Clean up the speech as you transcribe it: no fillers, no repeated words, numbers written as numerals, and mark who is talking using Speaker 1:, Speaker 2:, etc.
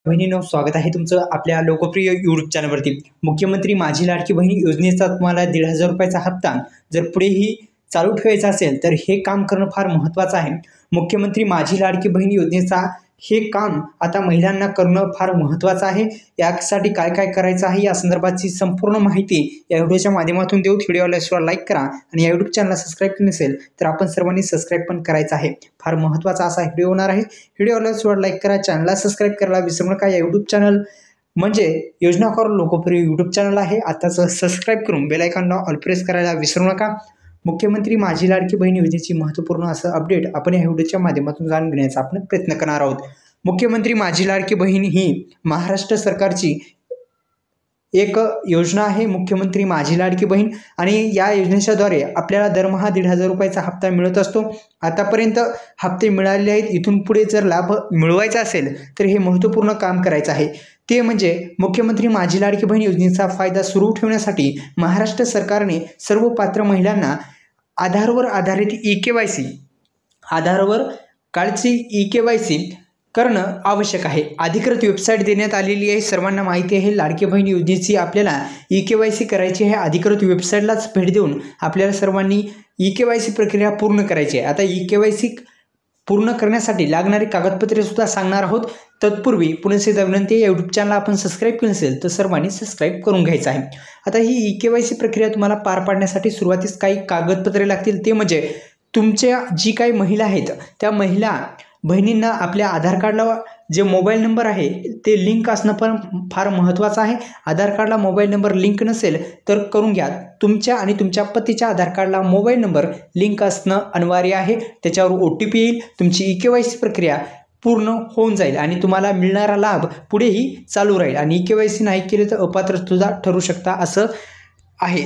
Speaker 1: बहिणींनो, स्वागत आहे तुमचं आपल्या लोकप्रिय यूट्यूब चॅनलवरती। मुख्यमंत्री माझी लाडकी बहीण योजनेचा तुम्हाला 1,500 रुपयाचा हप्ता जर पुढेही चालू ठेवायचा असेल तर हे काम करणं फार महत्त्वाचं आहे। मुख्यमंत्री माझी लाडकी बहीण योजनेचा हे काम आता महिलांना करणं फार महत्त्वाचं आहे। यासाठी काय काय करायचं आहे या संदर्भाची संपूर्ण माहिती या व्हिडिओच्या माध्यमातून देऊ। व्हिडिओला लाईक करा आणि या यूट्यूब चॅनलला सबस्क्राईब केलं नसेल तर आपण सर्वांनी सबस्क्राईब पण करायचं आहे। फार महत्त्वाचा असा व्हिडिओ होणार आहे। व्हिडिओला लाईक करा, चॅनलला सबस्क्राईब करायला विसरू नका। या यूट्यूब चॅनल म्हणजे योजनाकार लोकप्रिय यूट्यूब चॅनल आहे। आताच सबस्क्राईब करून बेल आयकॉनला ऑल प्रेस करायला विसरू नका। मुख्यमंत्री माझी लाडकी बहीण योजनेची महत्त्वपूर्ण असं अपडेट आपण या व्हिडिओच्या माध्यमातून जाणून घेण्याचा आपण प्रयत्न करणार आहोत। मुख्यमंत्री माझी लाडकी बहीण ही महाराष्ट्र सरकारची एक योजना आहे। मुख्यमंत्री माझी लाडकी बहीण आणि या योजनेच्याद्वारे आपल्याला दरमहा 1,500 रुपयाचा हप्ता मिळत असतो। आतापर्यंत हप्ते मिळालेले आहेत। इथून पुढे जर लाभ मिळवायचा असेल तर हे महत्त्वपूर्ण काम करायचं आहे। ते म्हणजे मुख्यमंत्री माझी लाडकी बहीण योजनेचा फायदा सुरू ठेवण्यासाठी महाराष्ट्र सरकारने सर्व पात्र महिलांना आधारवर आधारित EKYC आधारवर कालची EKYC करणं आवश्यक आहे। अधिकृत वेबसाईट देण्यात आलेली आहे। सर्वांना माहिती आहे लाडकी बहीण योजनेची आपल्याला EKYC करायची आहे। अधिकृत वेबसाईटलाच भेट देऊन आपल्याला सर्वांनी EKYC प्रक्रिया पूर्ण करायची आहे। आता EKYC पूर्ण करण्यासाठी लागणारी कागदपत्रे सुद्धा सांगणार आहोत। तत्पूर्वी पुन्हा एकदा विनंती आहे, यूट्यूब चॅनल आपण सबस्क्राईब केलं नसेल तर सर्वांनी सबस्क्राईब करून घ्यायचं आहे। आता ही EKYC प्रक्रिया तुम्हाला पार पाडण्यासाठी सुरुवातीस काही कागदपत्रे लागतील। ते म्हणजे तुमच्या जी काही महिला आहेत त्या महिला बहिणींना आपल्या आधार कार्डला जे मोबाईल नंबर आहे ते लिंक असणं पण फार महत्त्वाचं आहे। आधार कार्डला मोबाईल नंबर लिंक नसेल तर करून घ्या। तुमच्या आणि तुमच्या पतीच्या आधार कार्डला मोबाईल नंबर लिंक असणं अनिवार्य आहे। त्याच्यावर OTP येईल, तुमची EKYC प्रक्रिया पूर्ण होऊन जाईल आणि तुम्हाला मिळणारा लाभ पुढेही चालू राहील। आणि EKYC नाही केले तर अपात्र सुद्धा ठरू शकता असं आहे।